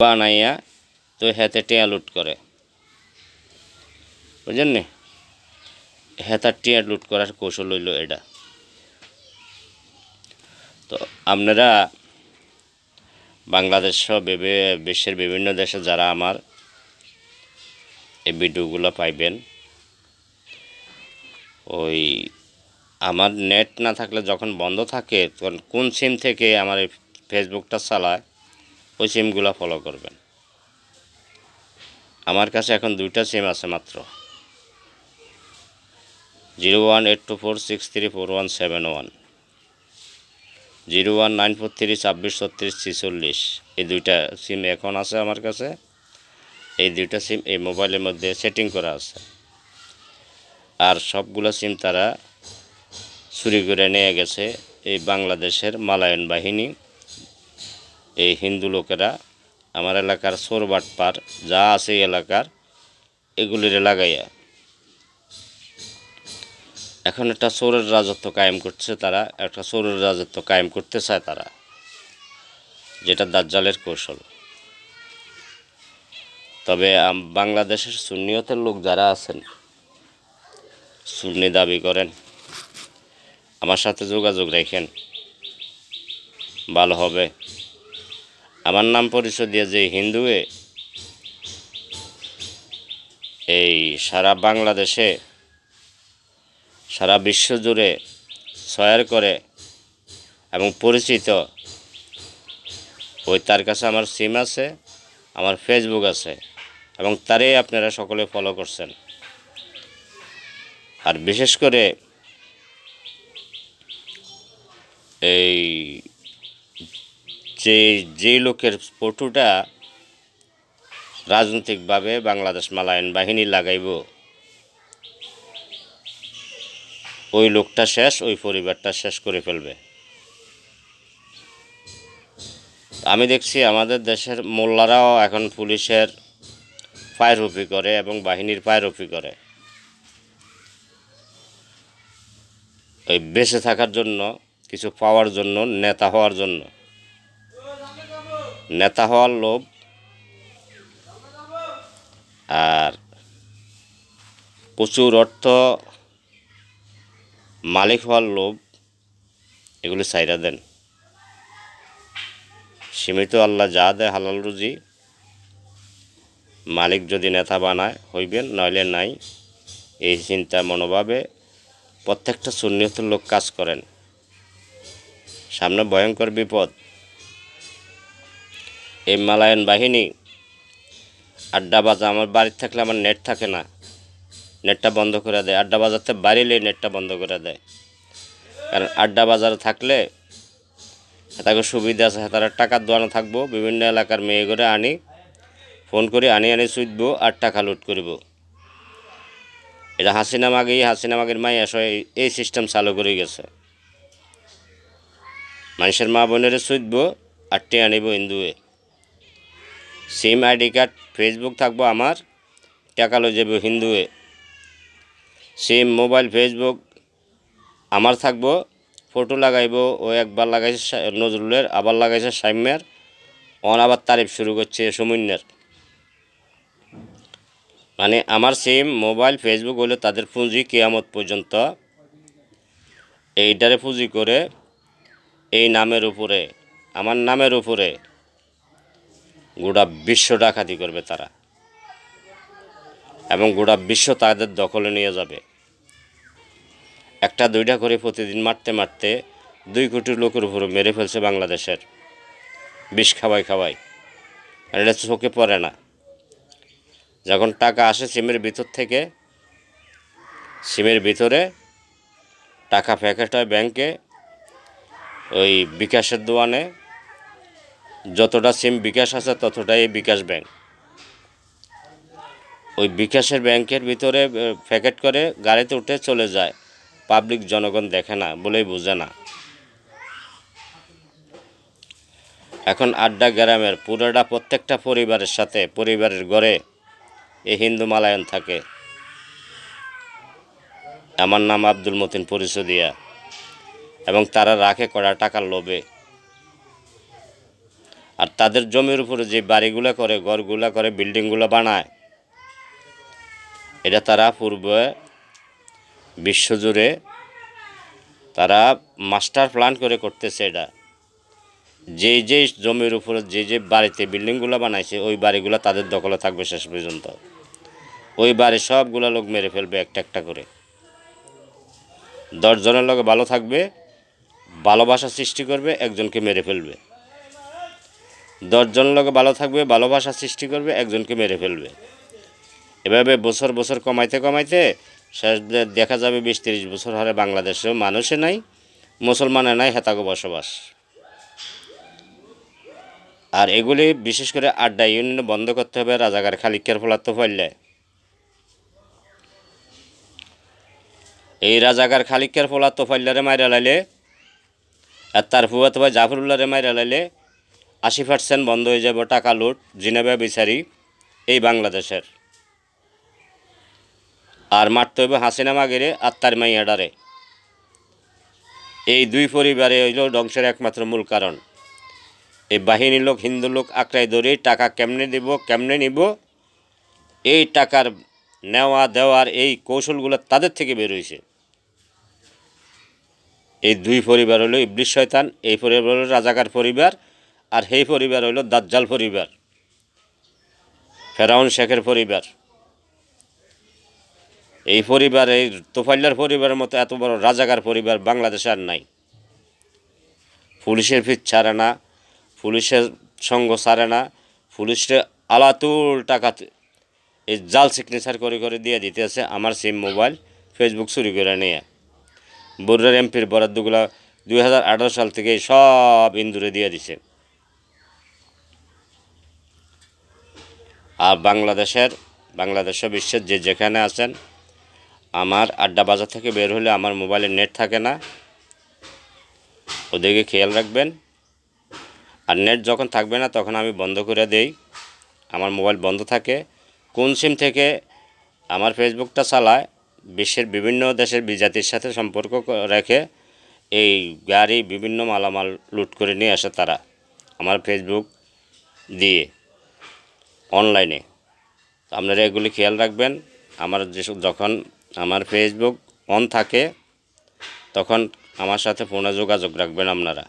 বানাইয়া তো হাতে টিয়া লুট করে, বুঝলেন নি? হেতার টিয়া লুট করার কৌশল হইল এটা। তো আপনারা বাংলাদেশ সহ বিশ্বের বিভিন্ন দেশে যারা আমার এই ভিডিওগুলো পাইবেন, ওই আমার নেট না থাকলে যখন বন্ধ থাকে তখন কোন সিম থেকে আমার এই ফেসবুকটা চালায় ওই সিমগুলো ফলো করবেন। আমার কাছে এখন 2টা সিম আছে মাত্র, 0182463417 0194324646। এই 2টা সিম এখন আছে আমার কাছে। এই 2টা সিম এই মোবাইলের মধ্যে সেটিং করা আছে, আর সবগুলো সিম তারা চুরি করে নিয়ে গেছে এই বাংলাদেশের মালায়ন বাহিনী, এই হিন্দু লোকেরা আমার এলাকার চোর বাটপার যা আছে এই এলাকার এগুলির লাগাইয়া এখন একটা চোরের রাজত্ব কায়েম করছে। তারা একটা চোরের রাজত্ব কায়েম করতে চায় তারা, যেটা দাজ্জালের কৌশল। তবে বাংলাদেশের সুন্নিয়তের লোক যারা আছেন, সুন্নি দাবি করেন, আমার সাথে যোগাযোগ রাখেন, ভালো হবে। আমার নাম পরিচয় দিয়ে যে হিন্দুয়ে এই সারা বাংলাদেশে সারা বিশ্ব জুড়ে শয়ার করে এবং পরিচিত, ওই তার কাছে আমার সিম আছে, আমার ফেসবুক আছে, এবং তারই আপনারা সকলে ফলো করছেন। আর বিশেষ করে এই যে লোকের ফটোটা রাজনৈতিকভাবে বাংলাদেশ মালায়ন বাহিনী লাগাইব, ওই লোকটা শেষ, ওই পরিবারটা শেষ করে ফেলবে। আমি দেখছি আমাদের দেশের মোল্লারাও এখন পুলিশের ফায়রুপি করে এবং বাহিনীর ফায়রুপি করে, ওই বেঁচে থাকার জন্য, কিছু পাওয়ার জন্য, নেতা হওয়ার জন্য। নেতা হওয়ার লোভ আর প্রচুর অর্থ মালিক হওয়ার লোভ, এগুলি ছাইরা দেন। সীমিত আল্লাহ যা দেয় হালাল রুজি, মালিক যদি নেতা বানায় হইবেন, নইলে নাই। এই চিন্তা মনোভাবে প্রত্যেকটা সুন্নিয়তের লোক কাজ করেন। সামনে ভয়ঙ্কর বিপদ। এই মালায়ন বাহিনী আড্ডা বাজা, আমার বাড়িতে থাকলে আমার নেট থাকে না, নেটটা বন্ধ করে দেয়। আড্ডা বাজাতে বাড়িলে নেটটা বন্ধ করে দেয়, কারণ আড্ডা বাজার থাকলে তাকে সুবিধা আছে, তারা টাকার দোয়ানো থাকবো, বিভিন্ন এলাকার মেয়ে করে আনি, ফোন করে আনি চুইতব আর টাকা লুট করব। এটা হাসিনা মাগের মাই আসে এই সিস্টেম চালু করে গেছে। মানুষের মা বোনের চুইতব আর টে আনিব হিন্দুয়ে। সিম আইডি কার্ড ফেসবুক থাকবো আমার, টাকা লই যাব হিন্দুয়ে। সিম মোবাইল ফেসবুক আমার থাকবো, ফটো লাগাইব। ও একবার লাগাইছে নজরুলের, আবার লাগাইছে সাম্যের, আবার তারিফ শুরু করছে সমুন্যের। মানে আমার সিম মোবাইল ফেসবুক হলে তাদের পুঁজি কিয়ামত পর্যন্ত এইটারে পুঁজি করে এই নামের উপরে, আমার নামের উপরে গোটা বিশ্ব ডাকাতি করবে তারা, এবং গোটা বিশ্ব তাদের দখলে নিয়ে যাবে। একটা দুইটা করে প্রতিদিন মারতে মারতে 2 কোটি লোকের উপরে মেরে ফেলছে বাংলাদেশের, বিষ খাওয়াই। আর এটা চোখে পড়ে না। যখন টাকা আসে সিমের ভিতর থেকে, সিমের ভিতরে টাকা প্যাকেট হয় ব্যাংকে, ওই বিকাশের দোয়ানে যতটা সিম বিকাশ আছে ততটাই বিকাশ ব্যাংক। ওই বিকাশের ব্যাংকের ভিতরে প্যাকেট করে গাড়িতে উঠে চলে যায়। পাবলিক জনগণ দেখে না বলেই বোঝে না। এখন আড্ডা গ্রামের পুরোটা প্রত্যেকটা পরিবারের সাথে, পরিবারের ঘরে এই হিন্দু মালায়ন থাকে। আমার নাম আব্দুল মতিন পরিচয় দিয়া, এবং তারা রাখে কড়া টাকার লোভে। আর তাদের জমির উপরে যে বাড়িগুলো করে, ঘরগুলো করে, বিল্ডিংগুলো বানায়, এটা তারা পূর্বে বিশ্বজুড়ে তারা মাস্টার প্ল্যান করে করতেছে। এটা যে জমির উপরে যে বাড়িতে বিল্ডিংগুলো বানাইছে, ওই বাড়িগুলো তাদের দখলে থাকবে শেষ পর্যন্ত। ওই বাড়ি সবগুলো লোক মেরে ফেলবে একটা একটা করে। 10 জনের লোক ভালো থাকবে, ভালোবাসা সৃষ্টি করবে, একজনকে মেরে ফেলবে। 10 জন লোক ভালো থাকবে, ভালোবাসা সৃষ্টি করবে, একজনকে মেরে ফেলবে। এভাবে বছর বছর কমাইতে কমাইতে শেষ দেখা যাবে 20-30 বছর হারে বাংলাদেশেও মানুষে নাই, মুসলমানে নাই, হেতাগো বসবাস। আর এগুলি বিশেষ করে আড্ডা ইউনিয়ন বন্ধ করতে হবে। রাজাকার খালিকের ফলার তো ফেললে, এই রাজাকার খালিকের ফলার তো ফেললারে মাইরা লাইলে, আর তার ফুয়াত ভাই জাফরুল্লাহরে মাইরা লাইলে 80% বন্ধ হয়ে যাবে টাকা লুট, জিনেবা বিচারি এই বাংলাদেশের। আর মারতে হবে হাসিনা মাগেরে আর তার মাইয়াডারে। এই দুই পরিবারে হইল ধ্বংসের একমাত্র মূল কারণ। এই বাহিনী লোক, হিন্দু লোক আঁকড়াই ধরে টাকা কেমনে দিব, কেমনে নিব, এই টাকার নেওয়া দেওয়ার এই কৌশলগুলো তাদের থেকে বের হয়েছে। এই দুই পরিবার হলো ইবলিস শয়তান, এই পরিবার হলো রাজাকার পরিবার, আর সেই পরিবার হলো দাজ্জাল পরিবার, ফেরাউন শেখের পরিবার। এই পরিবার, এই তোফাইল্লার পরিবারের মতো এত বড় রাজাকার পরিবার বাংলাদেশে আর নাই। পুলিশের ফিট ছাড়ে না, পুলিশের সঙ্গ ছাড়ে না, পুলিশে আলাতুল টাকা এই জাল সিগনেচার করে করে দিয়ে দিতেছে। আমার সিম, মোবাইল, ফেসবুক চুরি করে নিয়ে বরুড়ার এমপির বরাদ্দগুলো 2018 সাল থেকে সব ইন্দুরে দিয়ে দিছে। আর বাংলাদেশ বিশ্বের যে যেখানে আছেন, আমার আড্ডা বাজার থেকে বের হলে আমার মোবাইলে নেট থাকে না, ওদিকে খেয়াল রাখবেন। আর নেট যখন থাকবে না তখন আমি বন্ধ করে দেই, আমার মোবাইল বন্ধ থাকে। কোন সিম থেকে আমার ফেসবুকটা চালায়, বিশ্বের বিভিন্ন দেশের বিজাতির সাথে সম্পর্ক রেখে এই গাড়ি বিভিন্ন মালামাল লুট করে নিয়ে আসে তারা আমার ফেসবুক দিয়ে অনলাইনে। আপনারা এগুলি খেয়াল রাখবেন। আমার যখন আমার ফেসবুক অন থাকে তখন আমার সাথে ফোনে যোগাযোগ রাখবেন আপনারা।